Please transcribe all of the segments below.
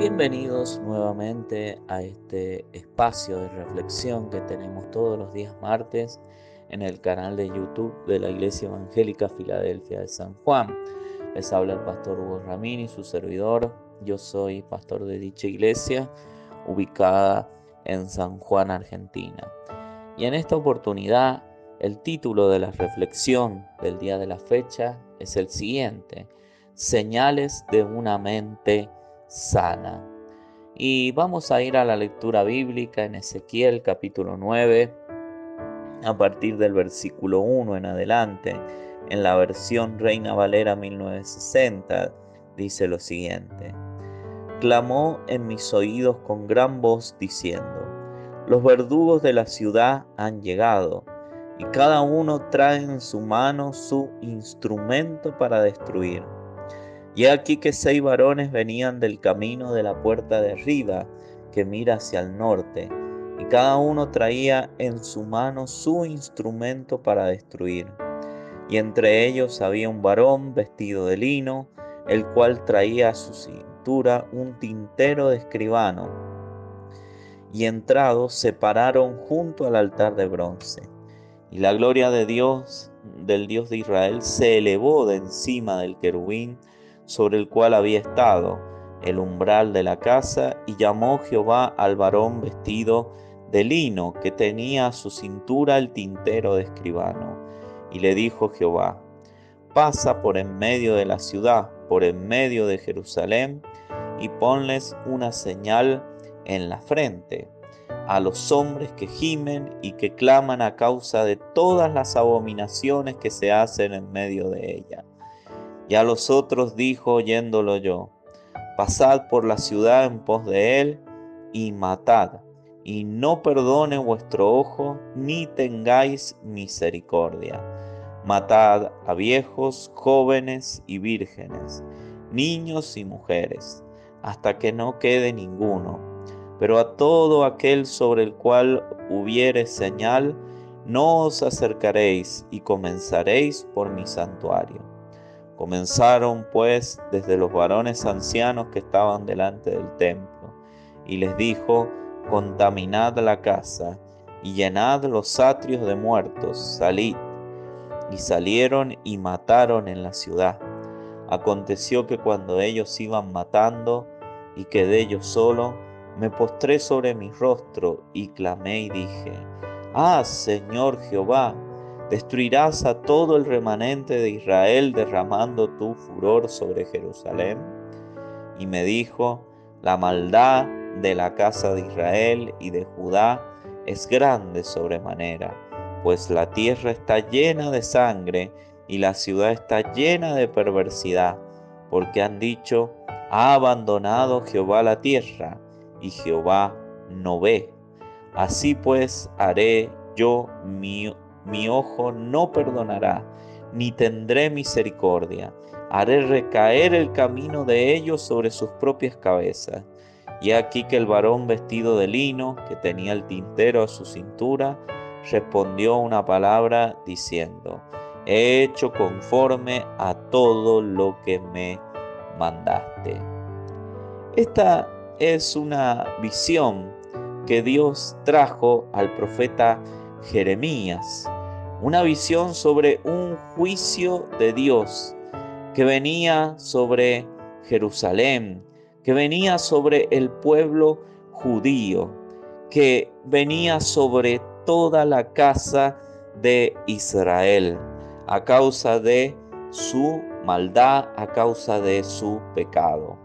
Bienvenidos nuevamente a este espacio de reflexión que tenemos todos los días martes en el canal de YouTube de la Iglesia Evangélica Filadelfia de San Juan. Les habla el pastor Hugo Ramírez, su servidor. Yo soy pastor de dicha iglesia ubicada en San Juan, Argentina. Y en esta oportunidad, el título de la reflexión del día de la fecha es el siguiente: Señales de una mente sana. Y vamos a ir a la lectura bíblica en Ezequiel capítulo 9, a partir del versículo 1 en adelante. En la versión Reina Valera 1960 dice lo siguiente: Clamó en mis oídos con gran voz diciendo: los verdugos de la ciudad han llegado, y cada uno trae en su mano su instrumento para destruir. Y aquí que 6 varones venían del camino de la puerta de arriba, que mira hacia el norte, y cada uno traía en su mano su instrumento para destruir. Y entre ellos había un varón vestido de lino, el cual traía a su cintura un tintero de escribano. Y entrados se pararon junto al altar de bronce. Y la gloria de Dios, del Dios de Israel, se elevó de encima del querubín sobre el cual había estado el umbral de la casa, y llamó Jehová al varón vestido de lino, que tenía a su cintura el tintero de escribano. Y le dijo Jehová: pasa por en medio de la ciudad, por en medio de Jerusalén, y ponles una señal en la frente a los hombres que gimen y que claman a causa de todas las abominaciones que se hacen en medio de ella. Y a los otros dijo, oyéndolo yo: pasad por la ciudad en pos de él y matad, y no perdone vuestro ojo, ni tengáis misericordia. Matad a viejos, jóvenes y vírgenes, niños y mujeres, hasta que no quede ninguno. Pero a todo aquel sobre el cual hubiere señal, no os acercaréis, y comenzaréis por mi santuario. Comenzaron pues desde los varones ancianos que estaban delante del templo, y les dijo: contaminad la casa, y llenad los atrios de muertos, salid. Y salieron y mataron en la ciudad. Aconteció que cuando ellos iban matando, y quedé yo solo, me postré sobre mi rostro y clamé y dije: ah, Señor Jehová, ¿destruirás a todo el remanente de Israel derramando tu furor sobre Jerusalén? Y me dijo: la maldad de la casa de Israel y de Judá es grande sobremanera, pues la tierra está llena de sangre y la ciudad está llena de perversidad, porque han dicho: ha abandonado Jehová la tierra, y Jehová no ve. Así pues haré yo, mi ojo no perdonará, ni tendré misericordia. Haré recaer el camino de ellos sobre sus propias cabezas. Y aquí que el varón vestido de lino, que tenía el tintero a su cintura, respondió una palabra diciendo: he hecho conforme a todo lo que me mandaste. Esta es una visión que Dios trajo al profeta Jeremías, una visión sobre un juicio de Dios que venía sobre Jerusalén, que venía sobre el pueblo judío, que venía sobre toda la casa de Israel, a causa de su maldad, a causa de su pecado.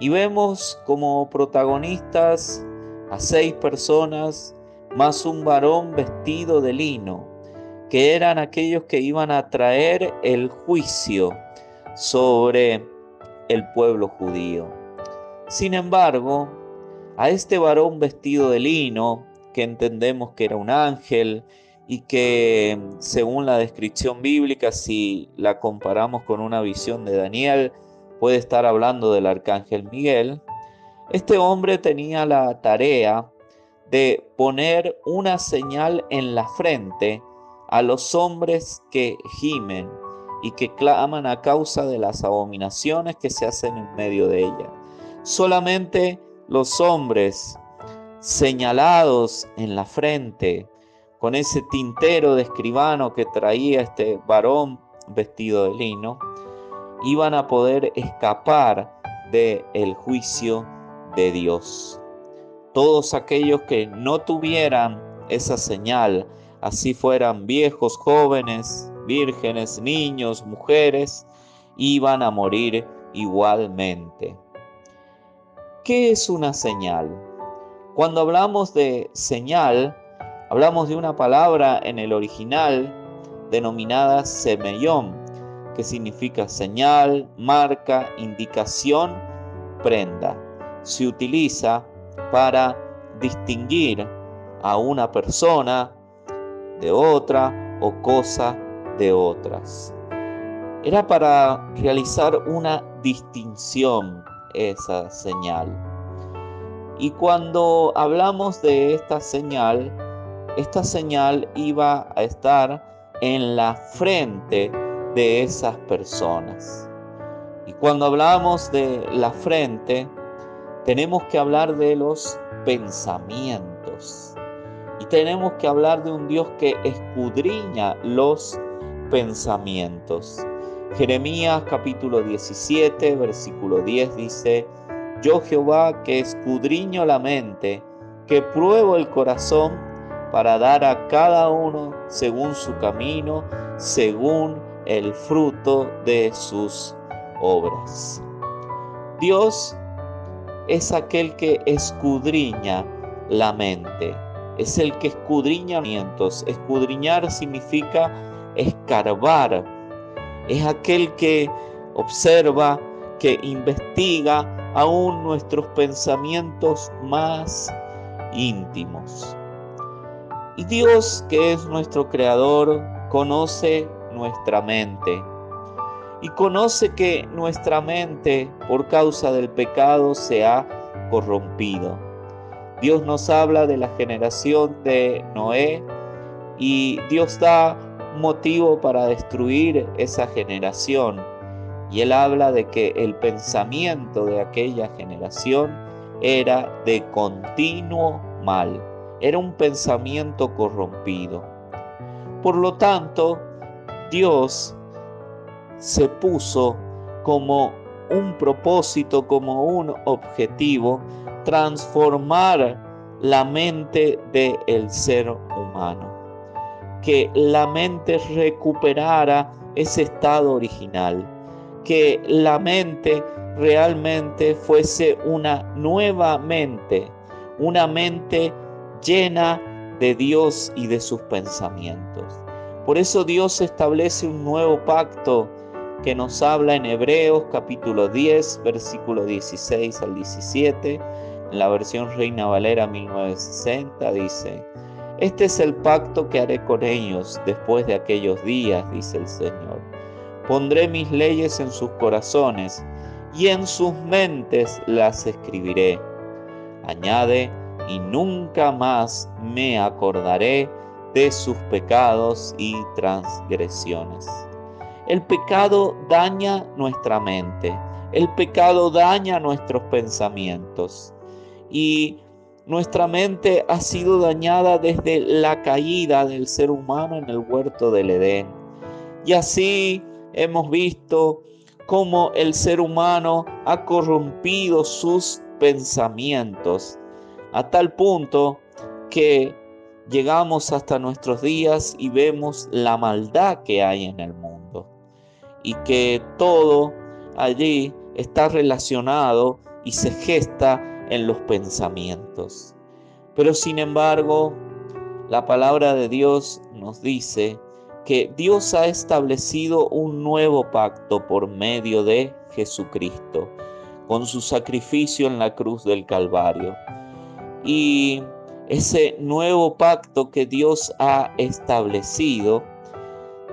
Y vemos como protagonistas a 6 personas, más un varón vestido de lino, que eran aquellos que iban a traer el juicio sobre el pueblo judío. Sin embargo, a este varón vestido de lino, que entendemos que era un ángel y que, según la descripción bíblica, si la comparamos con una visión de Daniel, puede estar hablando del arcángel Miguel. Este hombre tenía la tarea de poner una señal en la frente a los hombres que gimen y que claman a causa de las abominaciones que se hacen en medio de ella. Solamente los hombres señalados en la frente, con ese tintero de escribano que traía este varón vestido de lino, iban a poder escapar del juicio de Dios. Todos aquellos que no tuvieran esa señal, así fueran viejos, jóvenes, vírgenes, niños, mujeres, iban a morir igualmente. ¿Qué es una señal? Cuando hablamos de señal, hablamos de una palabra en el original denominada semeión, que significa señal, marca, indicación, prenda. Se utiliza para distinguir a una persona de otra o cosa de otras. Era para realizar una distinción esa señal. Y cuando hablamos de esta señal iba a estar en la frente de esas personas. Y cuando hablamos de la frente, tenemos que hablar de los pensamientos. Y tenemos que hablar de un Dios que escudriña los pensamientos. Jeremías capítulo 17, versículo 10 dice: Yo Jehová que escudriño la mente, que pruebo el corazón, para dar a cada uno según su camino, según el fruto de sus obras. Dios es aquel que escudriña la mente, es el que escudriña pensamientos. Escudriñar significa escarbar, es aquel que observa, que investiga aún nuestros pensamientos más íntimos. Y Dios, que es nuestro creador, conoce nuestra mente. Y conoce que nuestra mente, por causa del pecado, se ha corrompido. Dios nos habla de la generación de Noé y Dios da motivo para destruir esa generación. Y Él habla de que el pensamiento de aquella generación era de continuo mal. Era un pensamiento corrompido. Por lo tanto, Dios se puso como un propósito, como un objetivo, transformar la mente del ser humano. Que la mente recuperara ese estado original. Que la mente realmente fuese una nueva mente, una mente llena de Dios y de sus pensamientos. Por eso Dios establece un nuevo pacto que nos habla en Hebreos capítulo 10, versículo 16 al 17, en la versión Reina Valera 1960, dice: Este es el pacto que haré con ellos después de aquellos días, dice el Señor. Pondré mis leyes en sus corazones y en sus mentes las escribiré. Añade: y nunca más me acordaré de sus pecados y transgresiones. El pecado daña nuestra mente, el pecado daña nuestros pensamientos y nuestra mente ha sido dañada desde la caída del ser humano en el huerto del Edén. Y así hemos visto cómo el ser humano ha corrompido sus pensamientos a tal punto que llegamos hasta nuestros días y vemos la maldad que hay en el mundo y que todo allí está relacionado y se gesta en los pensamientos. Pero sin embargo, la palabra de Dios nos dice que Dios ha establecido un nuevo pacto por medio de Jesucristo, con su sacrificio en la cruz del Calvario. Y ese nuevo pacto que Dios ha establecido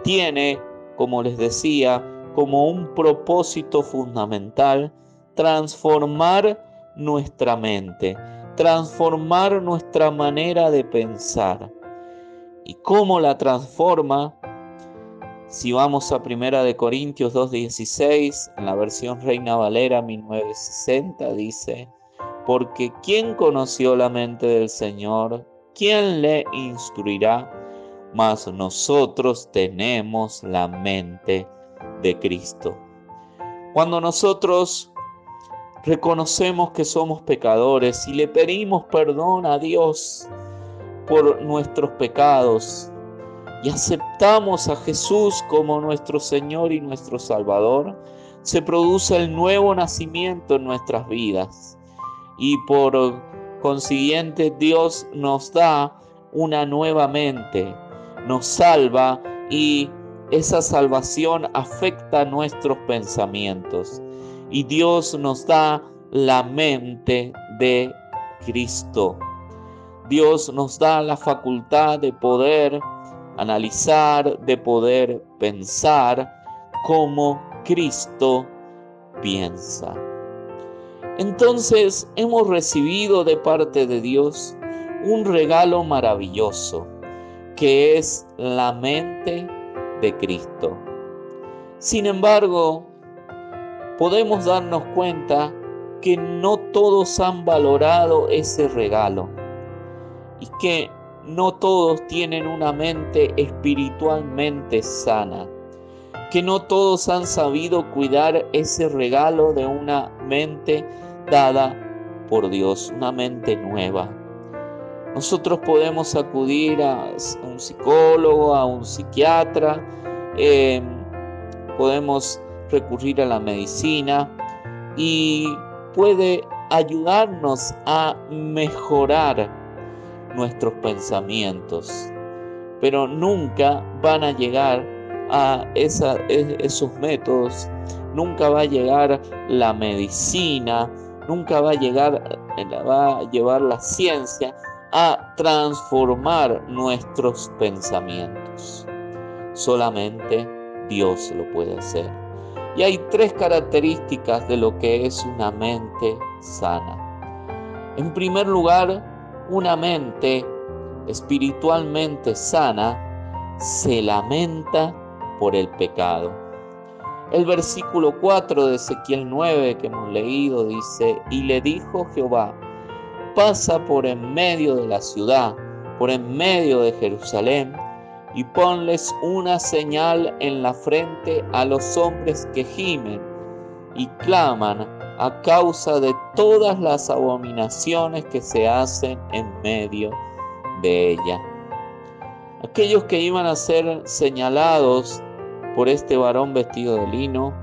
tiene, como les decía, como un propósito fundamental transformar nuestra mente, transformar nuestra manera de pensar. ¿Y cómo la transforma? Si vamos a 1 Corintios 2:16, en la versión Reina Valera 1960, dice: porque ¿quién conoció la mente del Señor? ¿Quién le instruirá? Mas nosotros tenemos la mente de Cristo. Cuando nosotros reconocemos que somos pecadores y le pedimos perdón a Dios por nuestros pecados y aceptamos a Jesús como nuestro Señor y nuestro Salvador, se produce el nuevo nacimiento en nuestras vidas. Y por consiguiente Dios nos da una nueva mente, nos salva y esa salvación afecta nuestros pensamientos. Y Dios nos da la mente de Cristo. Dios nos da la facultad de poder analizar, de poder pensar como Cristo piensa. Entonces hemos recibido de parte de Dios un regalo maravilloso, que es la mente de Cristo. Sin embargo, podemos darnos cuenta que no todos han valorado ese regalo y que no todos tienen una mente espiritualmente sana, que no todos han sabido cuidar ese regalo de una mente dada por Dios, una mente nueva. Nosotros podemos acudir a un psicólogo, a un psiquiatra, podemos recurrir a la medicina y puede ayudarnos a mejorar nuestros pensamientos, pero nunca van a llegar a esos métodos, nunca va a llegar la medicina, nunca va a llevar la ciencia a transformar nuestros pensamientos. Solamente Dios lo puede hacer. Y hay 3 características de lo que es una mente sana. En primer lugar, una mente espiritualmente sana se lamenta por el pecado. El versículo 4 de Ezequiel 9 que hemos leído dice: y le dijo Jehová, pasa por en medio de la ciudad, por en medio de Jerusalén, y ponles una señal en la frente a los hombres que gimen y claman a causa de todas las abominaciones que se hacen en medio de ella. Aquellos que iban a ser señalados por este varón vestido de lino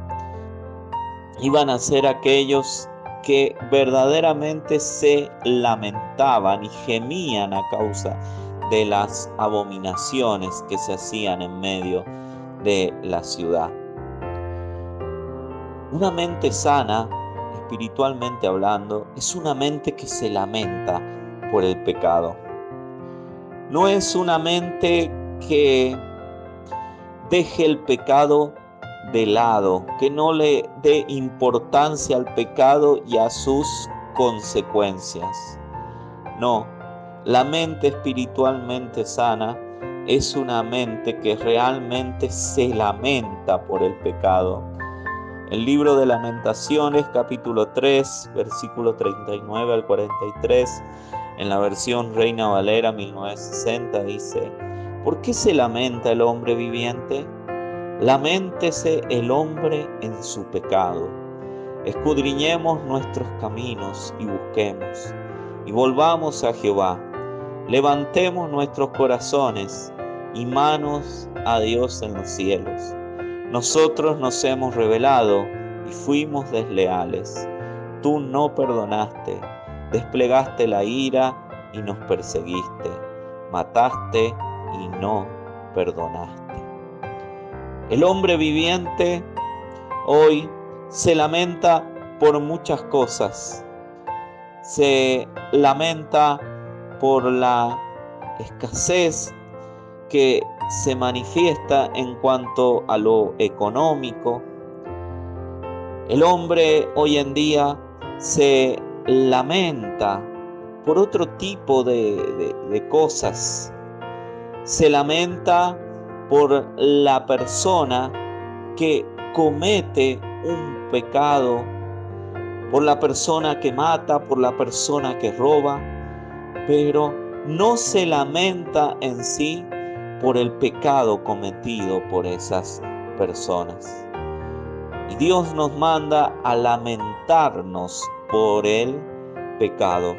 iban a ser aquellos que verdaderamente se lamentaban y gemían a causa de las abominaciones que se hacían en medio de la ciudad. Una mente sana, espiritualmente hablando, es una mente que se lamenta por el pecado. No es una mente que deje el pecado de lado, que no le dé importancia al pecado y a sus consecuencias. No, la mente espiritualmente sana es una mente que realmente se lamenta por el pecado. El libro de Lamentaciones, capítulo 3, versículo 39 al 43, en la versión Reina Valera 1960, dice: ¿por qué se lamenta el hombre viviente? Laméntese el hombre en su pecado. Escudriñemos nuestros caminos y busquemos, y volvamos a Jehová. Levantemos nuestros corazones y manos a Dios en los cielos. Nosotros nos hemos rebelado y fuimos desleales. Tú no perdonaste, desplegaste la ira y nos perseguiste, mataste y no perdonaste. El hombre viviente hoy se lamenta por muchas cosas. Se lamenta por la escasez que se manifiesta en cuanto a lo económico. El hombre hoy en día se lamenta por otro tipo de cosas. Se lamenta por la persona que comete un pecado, por la persona que mata, por la persona que roba, pero no se lamenta en sí por el pecado cometido por esas personas. Y Dios nos manda a lamentarnos por el pecado.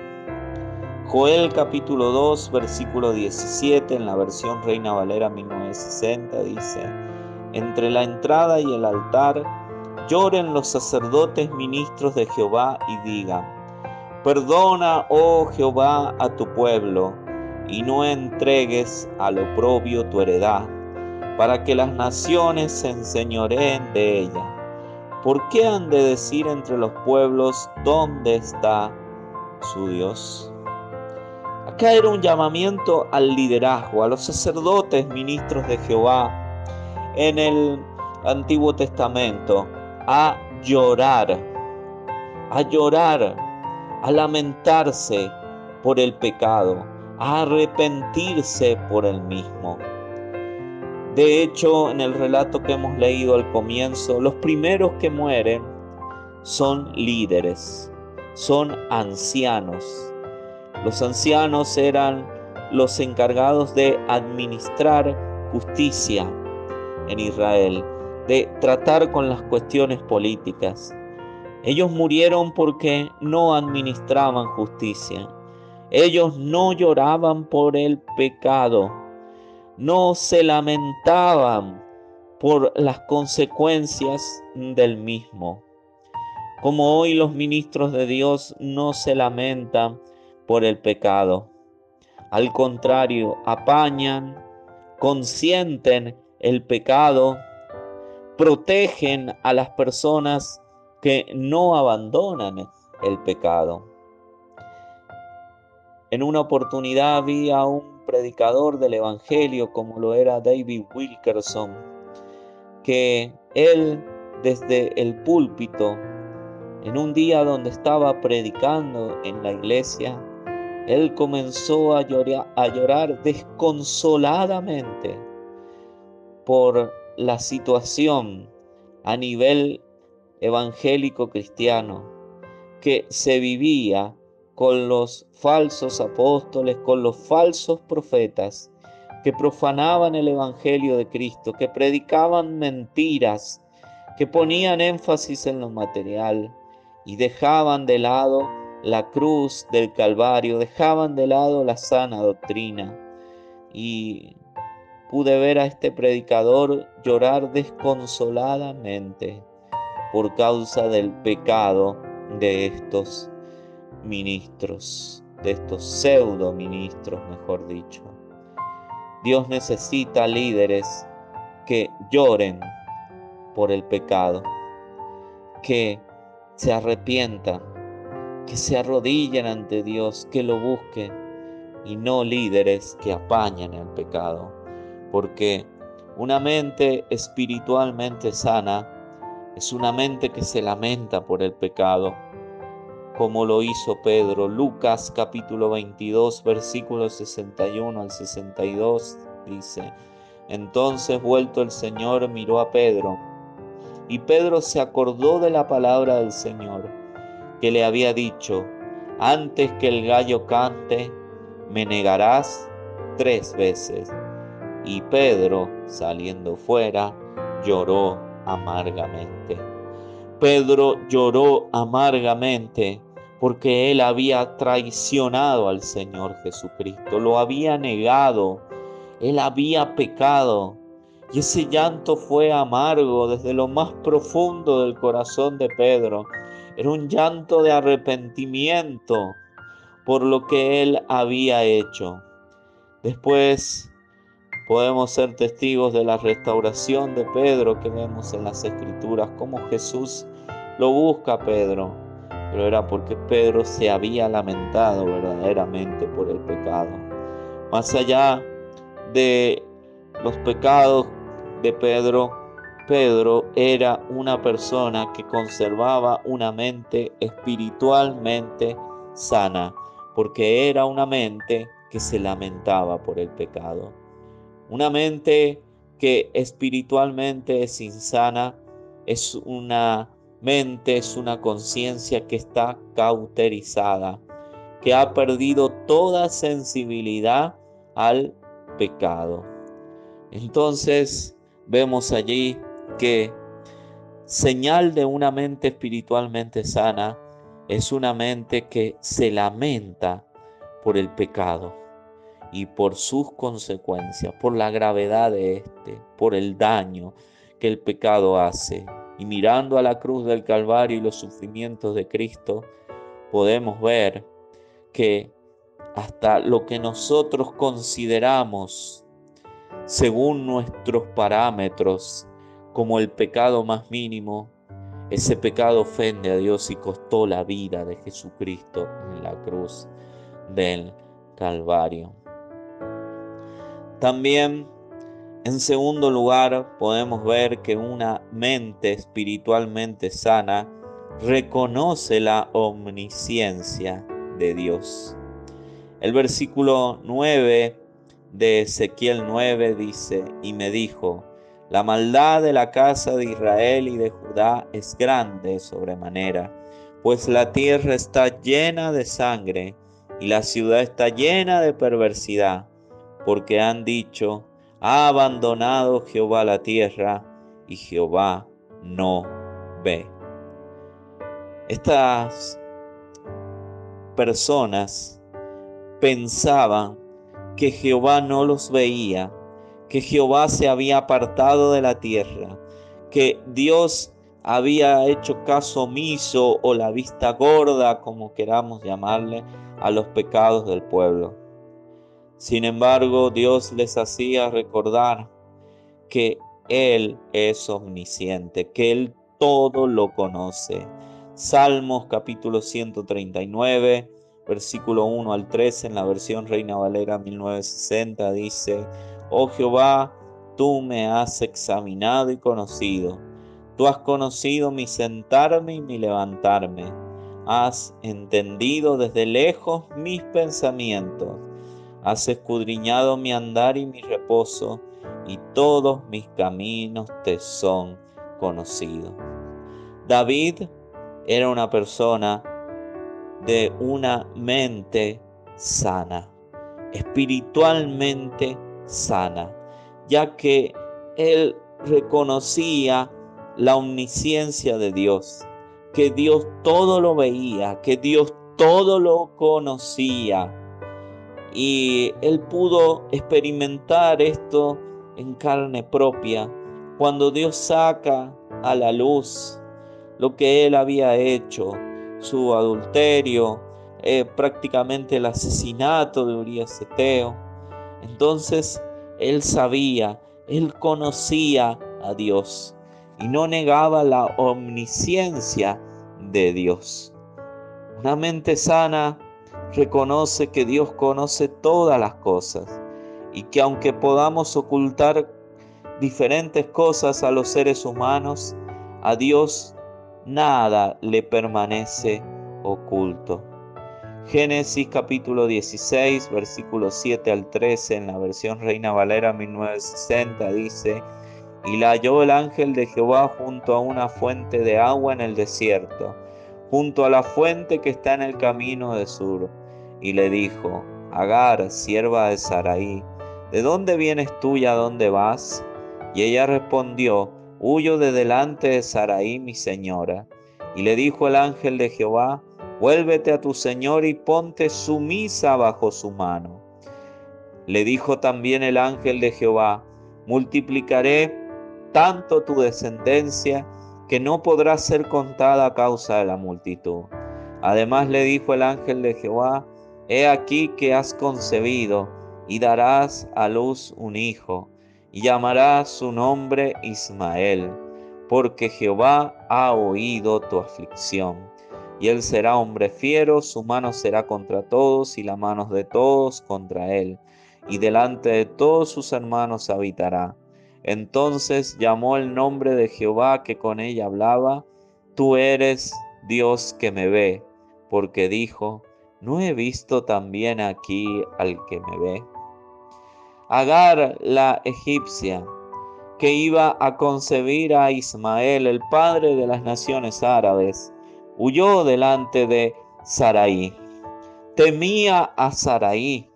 Joel capítulo 2, versículo 17, en la versión Reina Valera 1960, dice: entre la entrada y el altar lloren los sacerdotes ministros de Jehová y digan: perdona, oh Jehová, a tu pueblo, y no entregues al oprobio tu heredad, para que las naciones se enseñoreen de ella. ¿Por qué han de decir entre los pueblos dónde está su Dios? Acá era un llamamiento al liderazgo, a los sacerdotes ministros de Jehová en el Antiguo Testamento, a llorar, a lamentarse por el pecado, a arrepentirse por el mismo. De hecho, en el relato que hemos leído al comienzo, los primeros que mueren son líderes, son ancianos. Los ancianos eran los encargados de administrar justicia en Israel, de tratar con las cuestiones políticas. Ellos murieron porque no administraban justicia. Ellos no lloraban por el pecado, no se lamentaban por las consecuencias del mismo. Como hoy los ministros de Dios no se lamentan por el pecado. Al contrario, apañan, consienten el pecado, protegen a las personas que no abandonan el pecado. En una oportunidad vi a un predicador del Evangelio, como lo era David Wilkerson, que él desde el púlpito, en un día donde estaba predicando en la iglesia, él comenzó a llorar desconsoladamente por la situación a nivel evangélico cristiano que se vivía con los falsos apóstoles, con los falsos profetas que profanaban el evangelio de Cristo, que predicaban mentiras, que ponían énfasis en lo material y dejaban de lado la cruz del Calvario, dejaban de lado la sana doctrina. Y pude ver a este predicador llorar desconsoladamente por causa del pecado de estos ministros, de estos pseudo ministros, mejor dicho. Dios necesita líderes que lloren por el pecado, que se arrepientan, que se arrodillen ante Dios, que lo busquen, y no líderes que apañan el pecado. Porque una mente espiritualmente sana es una mente que se lamenta por el pecado, como lo hizo Pedro. Lucas capítulo 22, versículos 61 al 62 dice: entonces vuelto el Señor miró a Pedro, y Pedro se acordó de la palabra del Señor, que le había dicho: antes que el gallo cante, me negarás 3 veces. Y Pedro, saliendo fuera, lloró amargamente. Pedro lloró amargamente porque él había traicionado al Señor Jesucristo, lo había negado, él había pecado. Y ese llanto fue amargo desde lo más profundo del corazón de Pedro. Era un llanto de arrepentimiento por lo que él había hecho. Después podemos ser testigos de la restauración de Pedro que vemos en las Escrituras, cómo Jesús lo busca a Pedro, pero era porque Pedro se había lamentado verdaderamente por el pecado. Más allá de los pecados de Pedro, Pedro era una persona que conservaba una mente espiritualmente sana, porque era una mente que se lamentaba por el pecado. Una mente que espiritualmente es insana, es una mente, es una conciencia que está cauterizada, que ha perdido toda sensibilidad al pecado. Entonces vemos allí que señal de una mente espiritualmente sana es una mente que se lamenta por el pecado y por sus consecuencias, por la gravedad de este, por el daño que el pecado hace. Y mirando a la cruz del Calvario y los sufrimientos de Cristo, podemos ver que hasta lo que nosotros consideramos según nuestros parámetros como el pecado más mínimo, ese pecado ofende a Dios y costó la vida de Jesucristo en la cruz del Calvario. También, en segundo lugar, podemos ver que una mente espiritualmente sana reconoce la omnisciencia de Dios. El versículo 9 de Ezequiel 9 dice: y me dijo, la maldad de la casa de Israel y de Judá es grande sobremanera, pues la tierra está llena de sangre y la ciudad está llena de perversidad, porque han dicho, ha abandonado Jehová la tierra y Jehová no ve. Estas personas pensaban que Jehová no los veía, que Jehová se había apartado de la tierra, que Dios había hecho caso omiso o la vista gorda, como queramos llamarle, a los pecados del pueblo. Sin embargo, Dios les hacía recordar que Él es omnisciente, que Él todo lo conoce. Salmos capítulo 139, versículo 1 al 13, en la versión Reina Valera 1960, dice: oh Jehová, tú me has examinado y conocido. Tú has conocido mi sentarme y mi levantarme. Has entendido desde lejos mis pensamientos. Has escudriñado mi andar y mi reposo, y todos mis caminos te son conocidos. David era una persona de una mente sana, espiritualmente sana, ya que él reconocía la omnisciencia de Dios, que Dios todo lo veía, que Dios todo lo conocía. Y él pudo experimentar esto en carne propia, cuando Dios saca a la luz lo que él había hecho, su adulterio, prácticamente el asesinato de Urías Eteo. Entonces él sabía, él conocía a Dios y no negaba la omnisciencia de Dios. Una mente sana reconoce que Dios conoce todas las cosas y que aunque podamos ocultar diferentes cosas a los seres humanos, a Dios nada le permanece oculto. Génesis capítulo 16, versículos 7 al 13, en la versión Reina Valera 1960, dice: y la halló el ángel de Jehová junto a una fuente de agua en el desierto, junto a la fuente que está en el camino de Sur. Y le dijo: Agar, sierva de Sarai, ¿de dónde vienes tú y a dónde vas? Y ella respondió: huyo de delante de Sarai, mi señora. Y le dijo el ángel de Jehová: vuélvete a tu señor y ponte sumisa bajo su mano. Le dijo también el ángel de Jehová: multiplicaré tanto tu descendencia que no podrá ser contada a causa de la multitud. Además le dijo el ángel de Jehová: he aquí que has concebido y darás a luz un hijo, y llamarás su nombre Ismael, porque Jehová ha oído tu aflicción. Y él será hombre fiero, su mano será contra todos y la mano de todos contra él, y delante de todos sus hermanos habitará. Entonces llamó el nombre de Jehová que con ella hablaba: tú eres Dios que me ve, porque dijo: ¿no he visto también aquí al que me ve? Agar, la egipcia, que iba a concebir a Ismael, el padre de las naciones árabes, huyó delante de Sarai. Temía a Sarai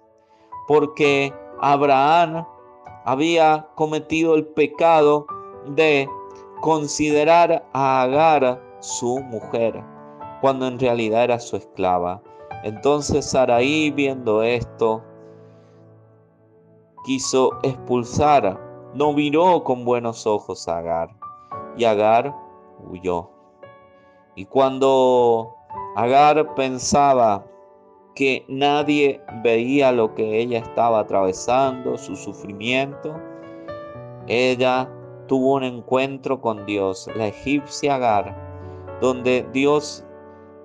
porque Abraham había cometido el pecado de considerar a Agar su mujer, cuando en realidad era su esclava. Entonces Sarai, viendo esto, quiso expulsar, no miró con buenos ojos a Agar, y Agar huyó. Y cuando Agar pensaba que nadie veía lo que ella estaba atravesando, su sufrimiento, ella tuvo un encuentro con Dios, la egipcia Agar, donde Dios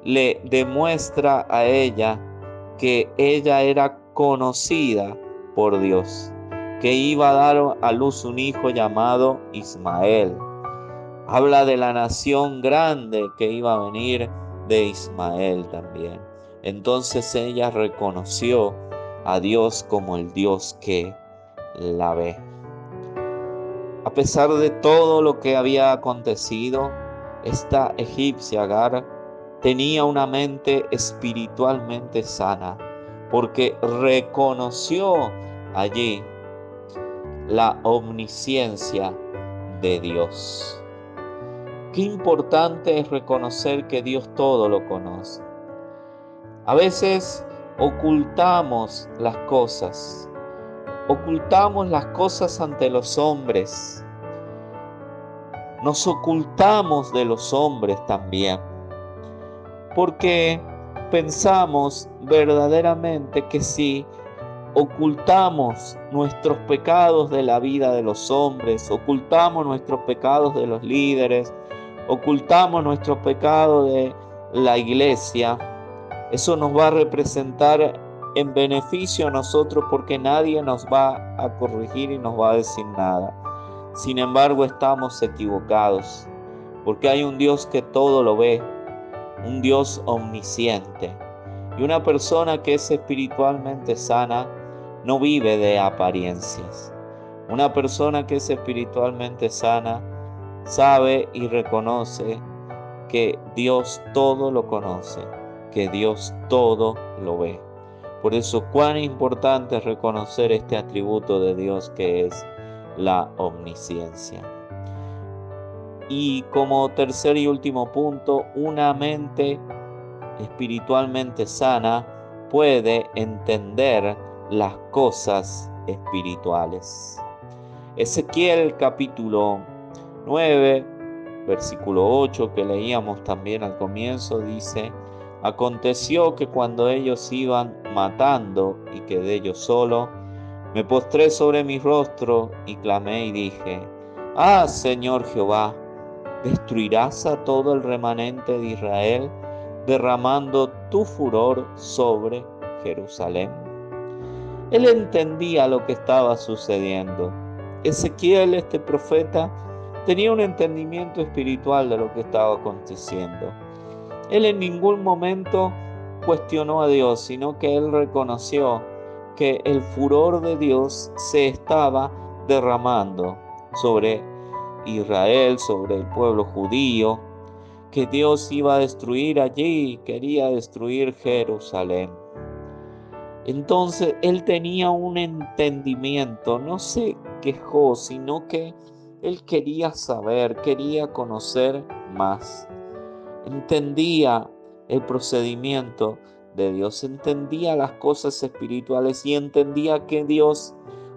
le demuestra a ella que ella era conocida por Dios, que iba a dar a luz un hijo llamado Ismael. Habla de la nación grande que iba a venir de Ismael también. Entonces ella reconoció a Dios como el Dios que la ve. A pesar de todo lo que había acontecido, esta egipcia Agar tenía una mente espiritualmente sana, porque reconoció allí la omnisciencia de Dios. Qué importante es reconocer que Dios todo lo conoce. A veces ocultamos las cosas ante los hombres. Nos ocultamos de los hombres también, porque pensamos verdaderamente que si ocultamos nuestros pecados de la vida de los hombres, ocultamos nuestros pecados de los líderes, ocultamos nuestros pecados de la iglesia, eso nos va a representar en beneficio a nosotros, porque nadie nos va a corregir y nos va a decir nada. Sin embargo, estamos equivocados, porque hay un Dios que todo lo ve, un Dios omnisciente. Y una persona que es espiritualmente sana no vive de apariencias. Una persona que es espiritualmente sana sabe y reconoce que Dios todo lo conoce, que Dios todo lo ve. Por eso, cuán importante es reconocer este atributo de Dios que es la omnisciencia. Y como tercer y último punto, una mente espiritualmente sana puede entender las cosas espirituales. Ezequiel capítulo 9, versículo 8, que leíamos también al comienzo, dice: aconteció que cuando ellos iban matando y quedé yo solo, me postré sobre mi rostro y clamé y dije: ah, Señor Jehová, ¿destruirás a todo el remanente de Israel, derramando tu furor sobre Jerusalén? Él entendía lo que estaba sucediendo. Ezequiel, este profeta, tenía un entendimiento espiritual de lo que estaba aconteciendo. Él en ningún momento cuestionó a Dios, sino que él reconoció que el furor de Dios se estaba derramando sobre Israel, sobre el pueblo judío, que Dios iba a destruir allí, quería destruir Jerusalén. Entonces él tenía un entendimiento, no se quejó, sino que él quería saber, quería conocer más. Entendía el procedimiento de Dios, entendía las cosas espirituales y entendía que Dios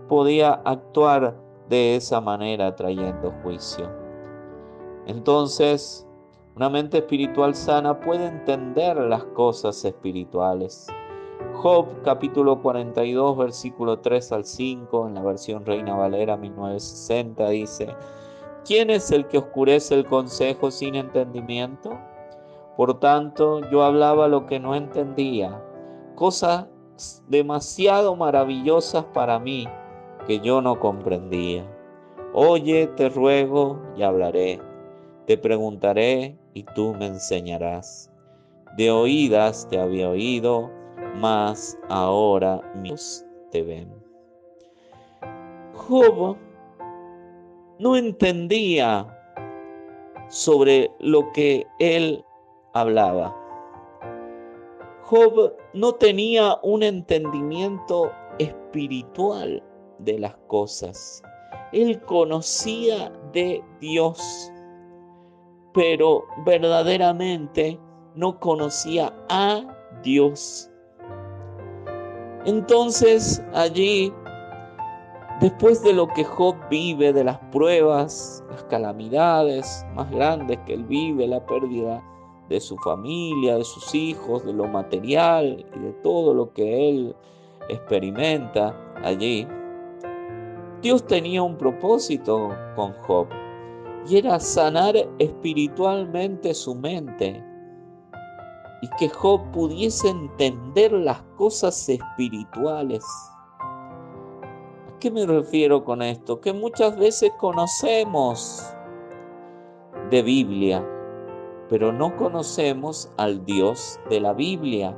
podía actuar de esa manera trayendo juicio. Entonces, una mente espiritual sana puede entender las cosas espirituales. Job capítulo 42 versículo 3 al 5 en la versión Reina Valera 1960 dice: ¿quién es el que oscurece el consejo sin entendimiento? Por tanto, yo hablaba lo que no entendía, cosas demasiado maravillosas para mí que yo no comprendía. Oye, te ruego y hablaré, te preguntaré y tú me enseñarás. De oídas te había oído, mas ahora mis ojos te ven. Job no entendía sobre lo que él hablaba. Job no tenía un entendimiento espiritual de las cosas. Él conocía de Dios, pero verdaderamente no conocía a Dios. Entonces allí, después de lo que Job vive, de las pruebas, las calamidades más grandes que él vive, la pérdida de su familia, de sus hijos, de lo material y de todo lo que él experimenta allí, Dios tenía un propósito con Job y era sanar espiritualmente su mente y que Job pudiese entender las cosas espirituales. ¿A qué me refiero con esto? Que muchas veces conocemos de Biblia, pero no conocemos al Dios de la Biblia.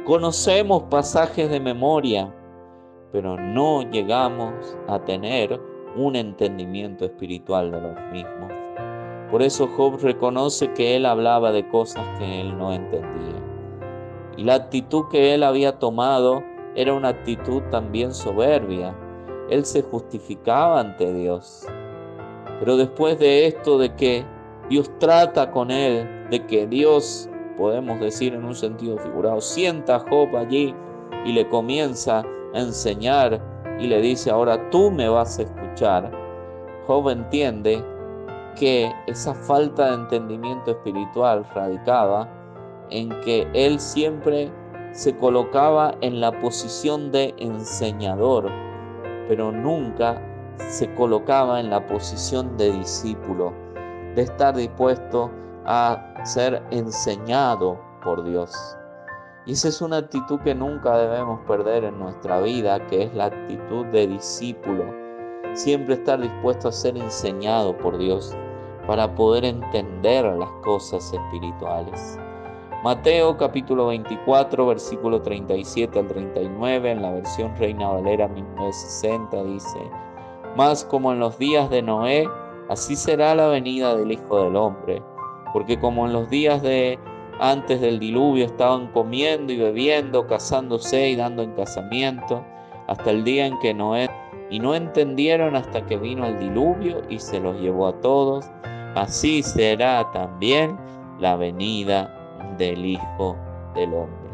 Conocemos pasajes de memoria, pero no llegamos a tener un entendimiento espiritual de los mismos. Por eso Job reconoce que él hablaba de cosas que él no entendía. Y la actitud que él había tomado era una actitud también soberbia. Él se justificaba ante Dios. Pero después de esto, de que Dios trata con él, de que Dios, podemos decir en un sentido figurado, sienta a Job allí y le comienza a enseñar y le dice: ahora tú me vas a escuchar. Job entiende que esa falta de entendimiento espiritual radicaba en que él siempre se colocaba en la posición de enseñador, pero nunca se colocaba en la posición de discípulo, de estar dispuesto a ser enseñado por Dios. Y esa es una actitud que nunca debemos perder en nuestra vida, que es la actitud de discípulo. Siempre estar dispuesto a ser enseñado por Dios para poder entender las cosas espirituales. Mateo capítulo 24, versículo 37 al 39, en la versión Reina Valera 1960 dice: mas como en los días de Noé, así será la venida del Hijo del Hombre. Porque como en los días de antes del diluvio estaban comiendo y bebiendo, casándose y dando en casamiento, hasta el día en que Noé, y no entendieron hasta que vino el diluvio y se los llevó a todos, así será también la venida del Hijo del Hombre.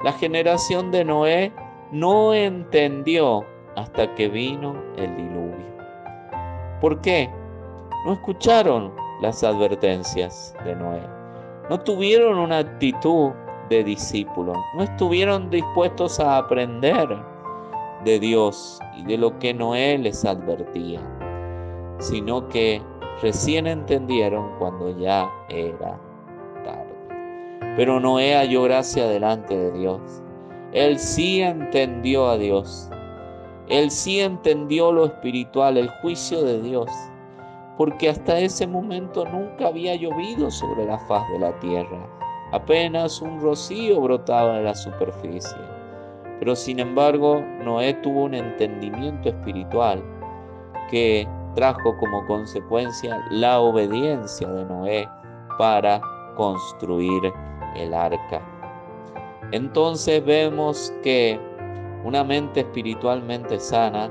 La generación de Noé no entendió hasta que vino el diluvio. ¿Por qué? No escucharon las advertencias de Noé. No tuvieron una actitud de discípulo. No estuvieron dispuestos a aprender de Dios y de lo que Noé les advertía, sino que recién entendieron cuando ya era tarde. Pero Noé halló gracia delante de Dios. Él sí entendió a Dios. Él sí entendió lo espiritual, el juicio de Dios, porque hasta ese momento nunca había llovido sobre la faz de la tierra. Apenas un rocío brotaba en la superficie. Pero sin embargo, Noé tuvo un entendimiento espiritual que trajo como consecuencia la obediencia de Noé para construir el arca. Entonces vemos que una mente espiritualmente sana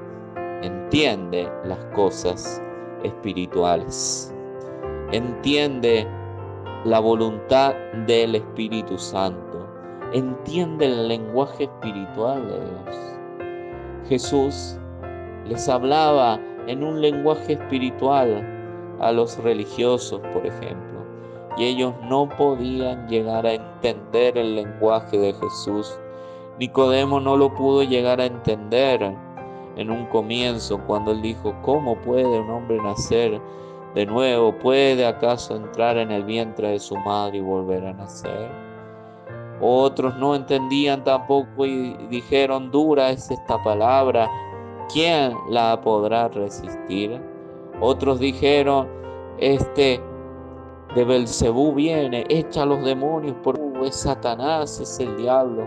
entiende las cosas espirituales, entiende la voluntad del Espíritu Santo, entiende el lenguaje espiritual de Dios. Jesús les hablaba en un lenguaje espiritual a los religiosos, por ejemplo, y ellos no podían llegar a entender el lenguaje de Jesús. Nicodemo no lo pudo llegar a entender en un comienzo cuando él dijo: ¿cómo puede un hombre nacer de nuevo? ¿Puede acaso entrar en el vientre de su madre y volver a nacer? Otros no entendían tampoco y dijeron: dura es esta palabra, ¿quién la podrá resistir? Otros dijeron: de Belcebú viene, echa a los demonios, es Satanás, es el diablo,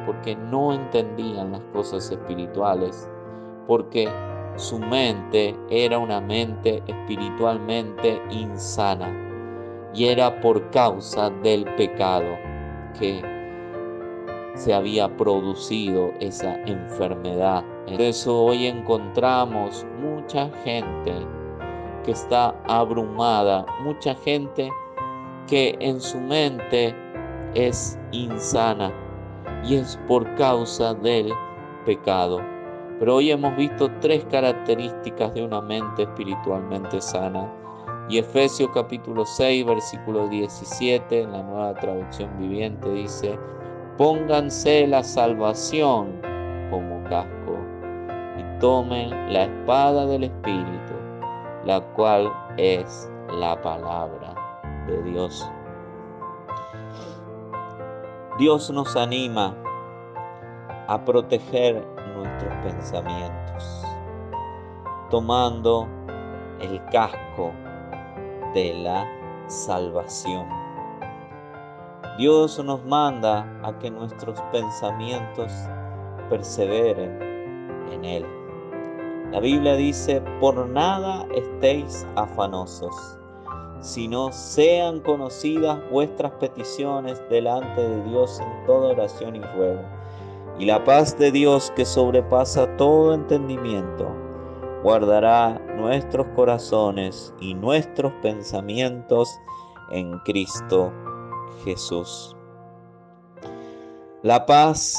porque no entendían las cosas espirituales, porque su mente era una mente espiritualmente insana, y era por causa del pecado que se había producido esa enfermedad. Por eso hoy encontramos mucha gente que está abrumada, mucha gente que en su mente es insana, y es por causa del pecado. Pero hoy hemos visto 3 características de una mente espiritualmente sana. Y Efesios capítulo 6, versículo 17, en la Nueva Traducción Viviente, dice: pónganse la salvación como casco y tomen la espada del Espíritu, la cual es la palabra de Dios. Dios nos anima a proteger nuestros pensamientos, tomando el casco de la salvación. Dios nos manda a que nuestros pensamientos perseveren en Él. La Biblia dice: por nada estéis afanosos, sino sean conocidas vuestras peticiones delante de Dios en toda oración y ruego. Y la paz de Dios, que sobrepasa todo entendimiento, guardará nuestros corazones y nuestros pensamientos en Cristo Jesús. La paz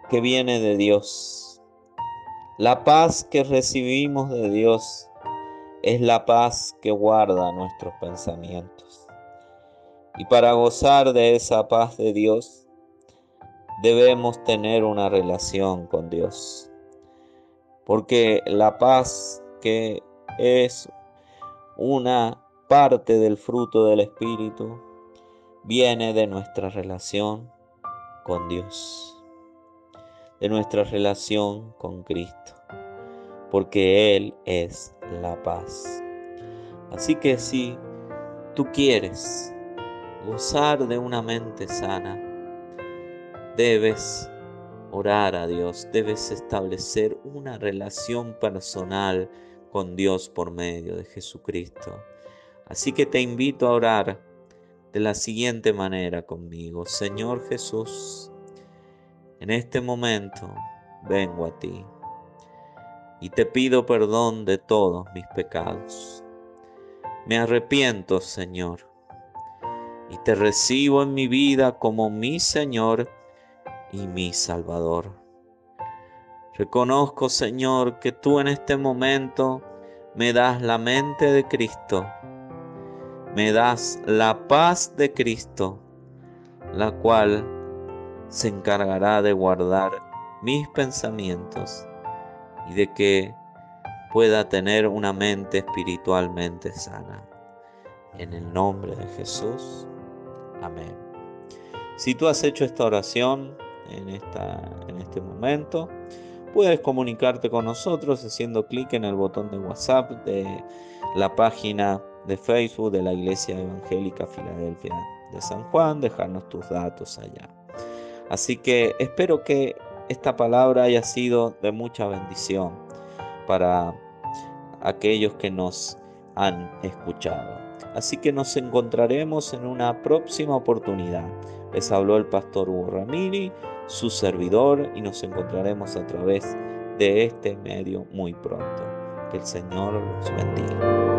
que viene de Dios, la paz que recibimos de Dios, es la paz que guarda nuestros pensamientos. Y para gozar de esa paz de Dios, debemos tener una relación con Dios. Porque la paz, que es una parte del fruto del Espíritu, viene de nuestra relación con Dios, de nuestra relación con Cristo, porque Él es la paz. Así que si tú quieres gozar de una mente sana, debes orar a Dios, debes establecer una relación personal con Dios por medio de Jesucristo. Así que te invito a orar de la siguiente manera conmigo: Señor Jesús, en este momento vengo a ti y te pido perdón de todos mis pecados. Me arrepiento, Señor, y te recibo en mi vida como mi Señor y mi Salvador. Reconozco, Señor, que tú en este momento me das la mente de Cristo, me das la paz de Cristo, la cual se encargará de guardar mis pensamientos y de que pueda tener una mente espiritualmente sana. En el nombre de Jesús. Amén. Si tú has hecho esta oración en este momento, puedes comunicarte con nosotros haciendo clic en el botón de WhatsApp de la página de Facebook de la Iglesia Evangélica Filadelfia de San Juan, dejarnos tus datos allá. Así que espero que esta palabra haya sido de mucha bendición para aquellos que nos han escuchado. Así que nos encontraremos en una próxima oportunidad. Les habló el pastor Hugo Ramírez, su servidor, y nos encontraremos a través de este medio muy pronto. Que el Señor los bendiga.